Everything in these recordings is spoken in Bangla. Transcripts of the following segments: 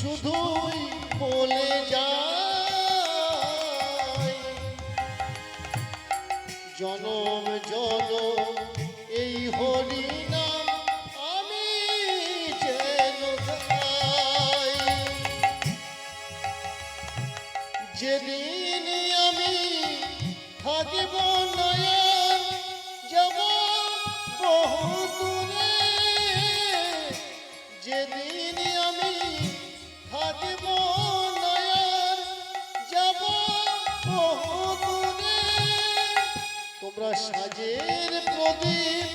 শুধুই বলে যায় জনম জনম এই হরি নাম আমি যেন গাই। যেদিন আমি থাকিব নয়ন যাব বহু দূরে, যেদিন আমি থাকিব নয়ন যাব বহু দূরে, তোমরা সাজের প্রদীপ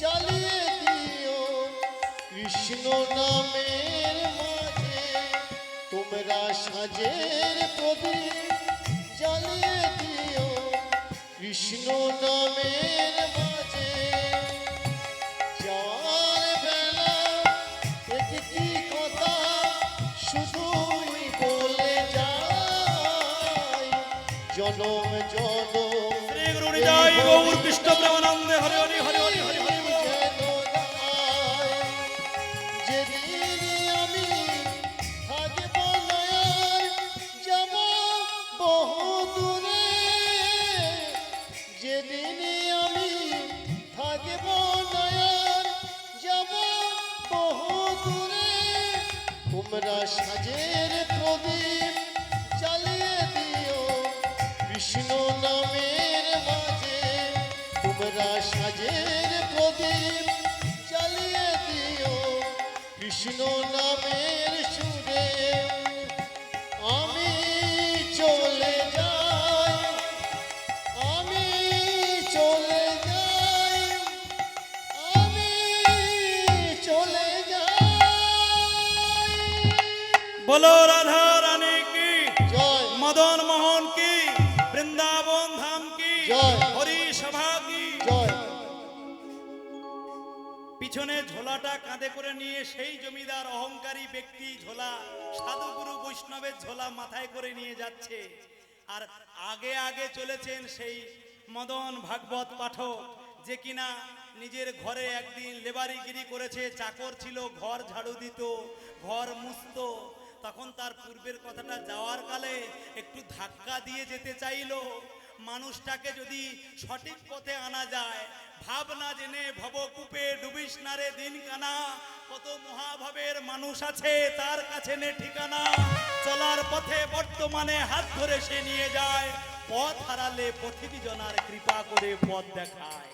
জ্বালিয়ে দিও কৃষ্ণ নামের মাঝে। তোমরা সাজের প্রদীপ জ্বালিয়ে দিও কৃষ্ণ নামের মাঝে। যার বেলা একটি কথা শুধুই বলে যায় জনম জনম শ্রী গুরু নিতাই গৌর কৃষ্ণ প্রেমানন্দে হরি হরি হরি হরি হরি হরি। যেদিন আমি থাকব নয়ন যাব বহু দূরে, যেদিন আমি থাকব নয়ন যাব বহু দূরে, তোমরা সাজের প্রদীপ জ্বালিয়ে দিও কৃষ্ণ নামের মাঝে। তোমরা সাজের প্রদীপ জ্বালিয়ে দিও কৃষ্ণ নামের সুরে। আমি চলে যাই, আমি চলে যাই, আমি চলে যাই। বলো রাধা রানী কি জয়, মদন মোহন কি বৃন্দাবন ধাম কি জয়। হরি সভা কি। জয়। পিছনে ঝোলাটা কাঁধে করে নিয়ে সেই জমিদার অহংকারী ব্যক্তি ঝোলা, সাধুগুরু বৈষ্ণবের ঝোলা মাথায় করে নিয়ে যাচ্ছে। আর আগে আগে চলেছেন সেই মদন ভাগবত পাঠক, যে কিনা নিজের ঘরে একদিন লেবারিগিরি করেছে, চাকর ছিল, ঘর ঝাড়ু দিত, ঘর মুছতো। তখন তার পূর্বের কথাটা যাওয়ার কালে একটু ধাক্কা দিয়ে যেতে চাইলো। মানুষটাকে যদি সঠিক পথে আনা যায়, ভাব না জেনে ভবকূপে ডুবিস না রে দিন কানা, কত মহাভাবের মানুষ আছে তার কাছে নে ঠিকানা। চলার পথে বর্তমানে হাত ধরে সে নিয়ে যায়, পথ হারালে পথিক জনার কৃপা করে পথ দেখায়।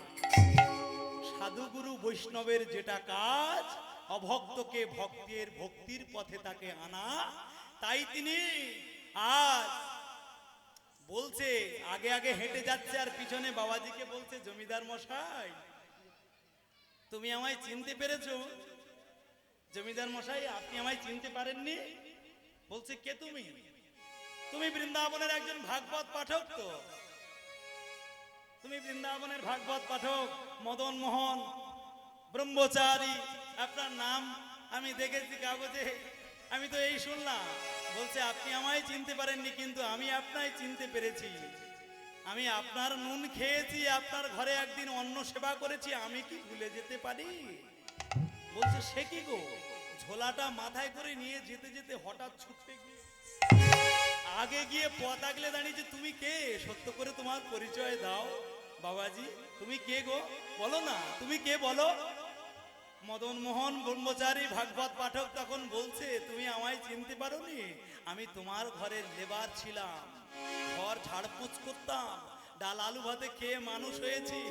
সাধুগুরু বৈষ্ণবের যেটা কাজ, অভক্তকে ভক্তির পথে তাকে আনা। তাই তিনি আজ বলছে, আগে আগে হেঁটে যাচ্ছে আর পিছনে বাবাজিকে বলছে, জমিদার মশাই তুমি আমায় চিনতে পেরেছো? জমিদার মশাই আপনি আমায় চিনতে পারেননি? বলছে, কে তুমি? তুমি বৃন্দাবনের একজন ভাগবত পাঠক তো? তুমি বৃন্দাবনের ভাগবত পাঠক মদন মোহন ব্রহ্মচারী, আপনার নাম আমি দেখেছি কাগজে, আমি তো এই শুনলাম। বলছে, আপনি আমায় চিনতে পারেননি, কিন্তু আমি আপনায় চিনতে পেরেছি। আমি আপনার নুন খেয়েছি, আপনার ঘরে একদিন অন্ন সেবা করেছি, আমি কি ভুলে যেতে পারি? বলছে, সে কি গো? ঝোলাটা মাথায় করে নিয়ে যেতে যেতে হঠাৎ ছুটতে গিয়ে আগে গিয়ে পথ আগলে দাঁড়িয়েছে। তুমি কে? সত্য করে তোমার পরিচয় দাও বাবাজি, তুমি কে গো? বলো না, তুমি কে বলো? মদন মোহন ব্রহ্মচারী ভাগবত পাঠক তখন বলছে, তুমি আমায় চিনতে পারোনি? আমি তোমার ঘরের লেবার ছিলাম, ঘর ঝাড়পোছ করতাম, ডাল আলু ভাতে খেয়ে মানুষ হয়েছি।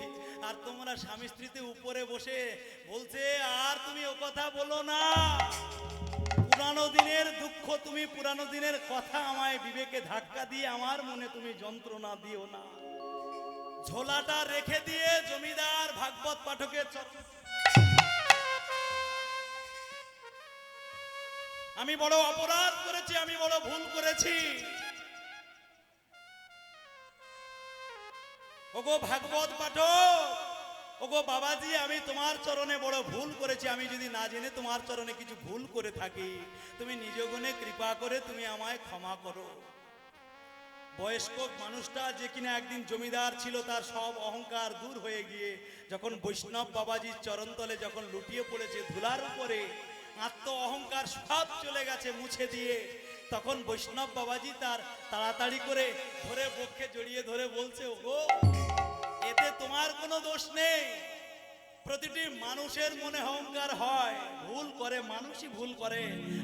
আর তোমরা স্বামী স্ত্রীতে উপরে বসে বলছে, আর তুমি ও কথা বলো না, পুরানো দিনের দুঃখ, তুমি পুরানো দিনের কথা আমায় বিবেকে ধাক্কা দিয়ে আমার মনে তুমি যন্ত্রণা দিও না। ঝোলাটা রেখে দিয়ে জমিদার ভাগবত পাঠকের আমি বড় অপরাধ করেছি, আমি বড় ভুল করেছি। ওগো ভাগবত পাঠক, ওগো বাবাজি, আমি তোমার চরণে বড় ভুল করেছি। আমি যদি না জেনে তোমার চরণে কিছু ভুল করে থাকি, তুমি নিজ গুণে কৃপা করে তুমি আমায় ক্ষমা করো। বয়স্ক মানুষটা যে কিনা একদিন জমিদার ছিল, তার সব অহংকার দূর হয়ে গিয়ে যখন বৈষ্ণব বাবাজির চরণতলে যখন লুটিয়ে পড়েছে ধুলার উপরে, আত্ম অহংকার সব চলে গেছে মুছে দিয়ে। তখন বৈষ্ণব বাবাজি তার তাড়াতাড়ি করে ধরে বক্ষে জড়িয়ে ধরে বলছে, ওগো এতে তোমার কোনো দোষ নেই। প্রতিটি মানুষের মনে অহংকার হয়, ভুল করে, মানুষই ভুল করে,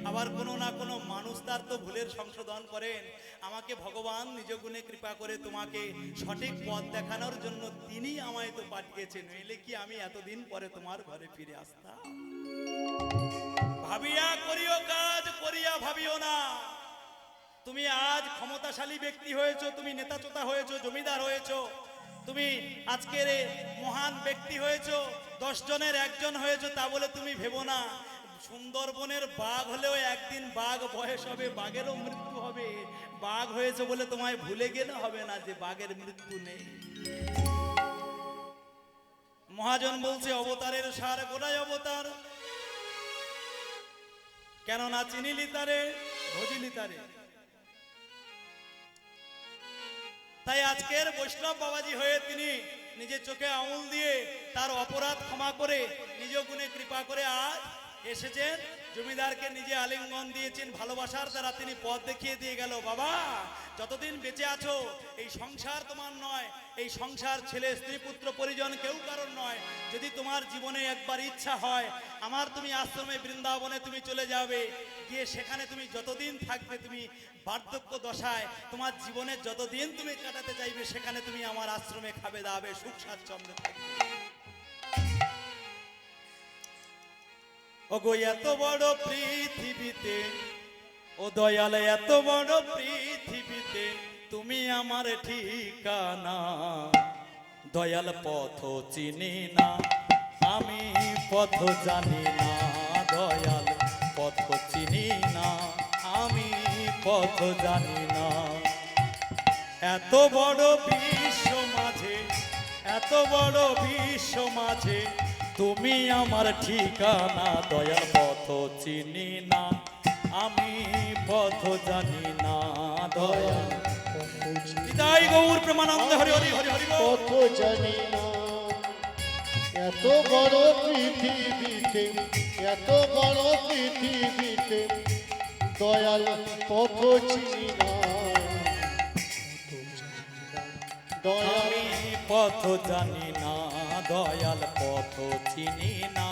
আবার কোনো না কোনো মানুষ তার তো ভুলের সংশোধন করেন। আমাকে ভগবান নিজ গুণে কৃপা করে তোমাকে সঠিক পথ দেখানোর জন্য তিনি আমায় তো পাঠিয়েছেন, নইলে কি আমি এতদিন পরে তোমার ঘরে ফিরে আসতাম? ভাবিয়া করিও কাজ, করিয়া ভাবিও না। তুমি আজ ক্ষমতাশালী ব্যক্তি হয়েছো, তুমি নেতাচোতা হয়েছো, জমিদার হয়েছো, তুমি আজকের এই মহান ব্যক্তি হয়েছো, 10 জনের একজন হয়েছো, তা বলে তুমি ভেবো না সুন্দরবনের বাঘ হলেও একদিন বাঘ বয়স হবে, বাঘেরও মৃত্যু হবে। বাঘ হয়েছে বলে তোমায় ভুলে গেলে হবে না যে বাঘের মৃত্যু নেই। মহাজন বলছে, অবতারের সার গোড়ায় অবতার, কেননা চিনিলি তারে ভজিলি তারে। তাই আজকের বৈষ্ণব বাবাজি হয়ে তিনি নিজের চোখে আঙুল দিয়ে তার অপরাধ ক্ষমা করে নিজ গুণে কৃপা করে আজ এসেছেন। জমিদারকে নিজে আলিঙ্গন দিয়েছেন, ভালোবাসার দ্বারা তিনি পথ দেখিয়ে দিয়ে গেল। বাবা, যতদিন বেঁচে আছো এই সংসার তোমার নয়, এই সংসার ছেলে স্ত্রী পুত্র পরিজন কেউ কারণ নয়। যদি তোমার জীবনে একবার ইচ্ছা হয় আমার, তুমি আশ্রমে বৃন্দাবনে তুমি চলে যাবে, গিয়ে সেখানে তুমি যতদিন থাকবে, তুমি বার্ধক্য দশায় তোমার জীবনের যতদিন তুমি কাটাতে চাইবে, সেখানে তুমি আমার আশ্রমে খাবে দাবে সুখ স্বাচ্ছন্দ্যে থাকবে। ওগো এত বড় পৃথিবীতে, ও দয়াল এত বড় পৃথিবীতে তুমি আমার ঠিকানা। দয়াল পথ চিনি না, আমি পথ জানি না। দয়াল পথ চিনি না, আমি পথ জানি না। এত বড় বিশ্ব মাঝে, এত বড় বিশ্ব মাঝে তুমি আমার ঠিকানা। দয়াল পথ চিনি না, আমি পথ জানি না। দয়াল হৃদয় গৌর প্রেমানন্দ হরি হরি হরি হরি বল। পথ জানি না, এত বড় পৃথিবীতে, এত বড় পৃথিবীতে দয়াল পথ চিনি না। দয়াল আমি পথ জানি না, দয়াল পথ চিনি না,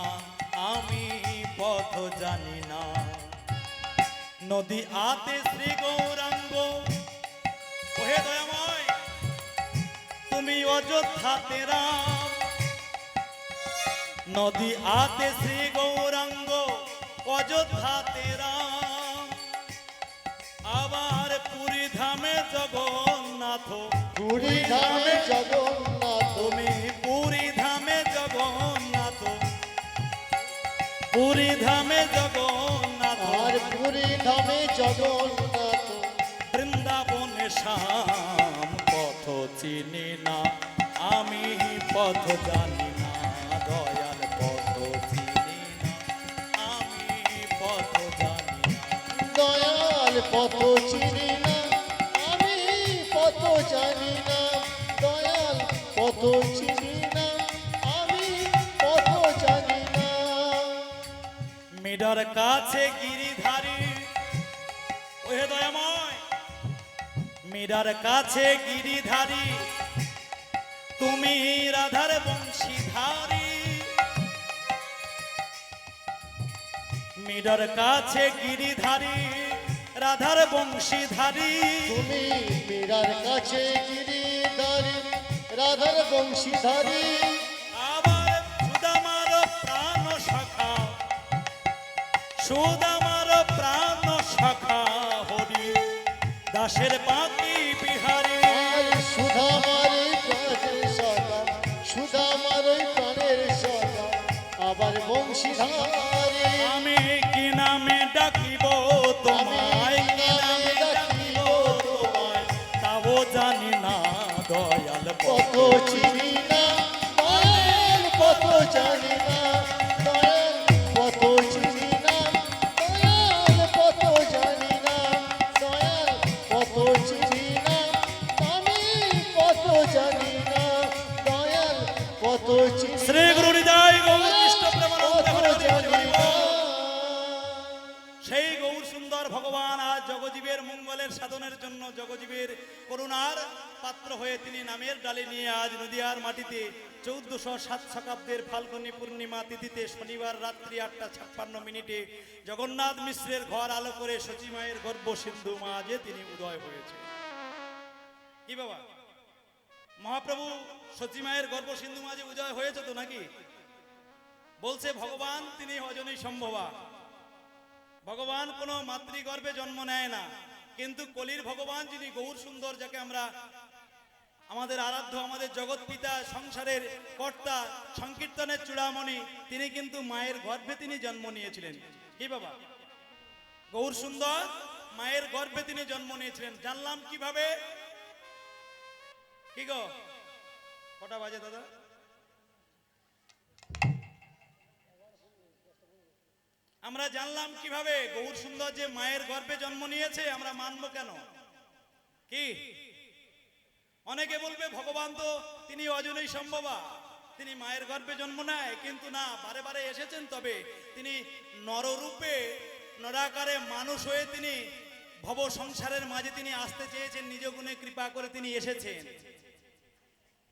আমি পথ জানি না। নদী আতে শ্রী গৌরাঙ্গ, ওহে দয়াময় তুমি অযোধ্যাতে রাম। নদী আতে শ্রী গৌরাঙ্গ, অযোধ্যাতে রাম। আবার পুরী ধামে জগন্নাথ, পুরী ধামে জগন্নাথ, তুমি পুরী ধামে জগন্নাথ, পুরী ধামে জগন্নাথ। আর পুরী ধামে জগন্নাথ। বৃন্দাবনে শ্যাম পথ চিনি না, আমি পথ জানি না। দয়াল পথ চিনি না, আমি পথ জানি না। দয়াল পথ চিনি না, আমি পথ জানি না। দয়াল পথ চিনি না, আমি পথ জানি না। মিডার কাছে গিরিধারী, ওহে দয়াময় মিডার কাছে গিরিধারী, তুমি রাধার বংশীধারী। মিডার কাছে গিরিধারী, রাধার বংশীধারী। তুমি মীরার কাছে গিরিধারী, রাধার বংশীধারী। আবার সুদামার প্রাণ সখা, সুদামার প্রাণ সখা হরি দাসের বাকি বিহারী। আর সুধামার প্রাণের সখা, সুধামার প্রাণের সখা, আবার বংশীধারী। আমি কি নামে ডাকিব তোমায়, কি নামে ডাকিব তোমায়, তাও জানি না। দয়াল পথ চিনি না, দয়াল পথ জানি না। দয়াল পথ চিনি না, দয়াল পথ জানি না। দয়াল পথ চিনি না, আমি পথ জানি না। দয়াল পথ চিনি শ্রী গুরু হৃদয় গৌর কৃষ্ণ প্রেমানন্দ হরি হরি হরি হরি বল। পাত্র হয়ে তিনি নামের ডালি নিয়ে আজ নদিয়ার মাটিতে 1407 শতাব্দীর ফাল্গুনী পূর্ণিমা তিথিতে শনিবার রাত্রি 8:56 জগন্নাথ মিশ্রের ঘর আলো করে সচিমায়ের গর্ভ সিন্ধু মাঝে তিনি উদয় হয়েছে। কি বাবা, মহাপ্রভু সচিমায়ের গর্ভ সিন্ধু মাঝে উদয় হয়েছে তো নাকি? বলছে ভগবান তিনি অজনী সম্ভবা, ভগবান কোনো মাতৃগর্ভে জন্ম নেয় না, কিন্তু কলির ভগবান যিনি গৌর সুন্দর, যাকে আমরা আমাদের আরাধ্য, আমাদের জগৎ পিতা, সংসারের কর্তা, সংকীর্তনের চূড়ামণি, তিনি কিন্তু মায়ের গর্ভে তিনি জন্ম নিয়েছিলেন। কি বাবা, গৌর সুন্দর মায়ের গর্ভে তিনি জন্ম নিয়েছিলেন। জানলাম কিভাবে? কি গো, কটা বাজে দাদা? আমরা জানলাম কিভাবে গৌর সুন্দর যে মায়ের গর্ভে জন্ম নিয়েছে? আমরা মানবো কেন? কি অনেকে বলবে ভগবান তো তিনি অজনী সম্ভবা, তিনি মায়ের গর্ভে জন্ম নেয়, কিন্তু না, বারে বারে এসেছেন, তবে তিনি নররূপে নরাকারে মানুষ হয়ে তিনি ভব সংসারের মাঝে তিনি আসতে চেয়েছেন, নিজ গুণে কৃপা করে তিনি এসেছেন।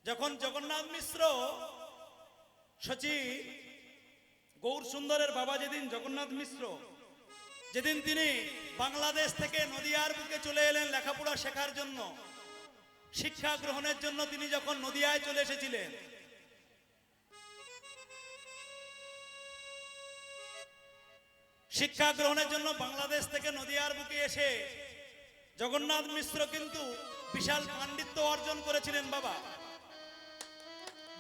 যখন জগন্নাথ মিশ্র সচি গৌর সুন্দরের বাবা, যেদিন জগন্নাথ মিশ্র, যেদিন তিনি বাংলাদেশ থেকে নদিয়ার বুকে চলে এলেন লেখাপড়া শেখার জন্য, শিক্ষা গ্রহণের জন্য, তিনি যখন নদিয়ায় চলে এসেছিলেন, শিক্ষা গ্রহণের জন্য বাংলাদেশ থেকে নদিয়ার বুকে এসে জগন্নাথ মিশ্র কিন্তু বিশাল পাণ্ডিত্য অর্জন করেছিলেন। বাবা,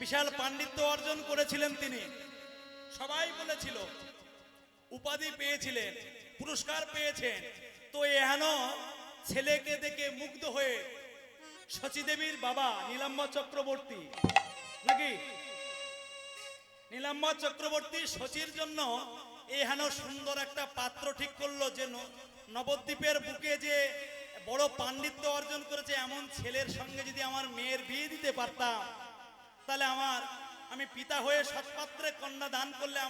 বিশাল পাণ্ডিত্য অর্জন করেছিলেন তিনি। সবাই বলেছিল, উপাধি পেয়েছিলেন, পুরস্কার পেয়েছেন। তো এহেন ছেলেকে দেখে মুগ্ধ হয়ে শচীদেবীর বাবা নীলাম্বর চক্রবর্তী, নাকি নীলাম্বর চক্রবর্তী শচীর জন্য এহেন সুন্দর একটা পাত্র ঠিক করলো, যে নবদ্বীপের বুকে যে বড় পাণ্ডিত্য অর্জন করেছে, এমন ছেলের সঙ্গে যদি আমার মেয়ের বিয়ে দিতে পারতাম, তাহলে আমি পিতা হয়ে সৎপাত্রে কন্যা দান করলে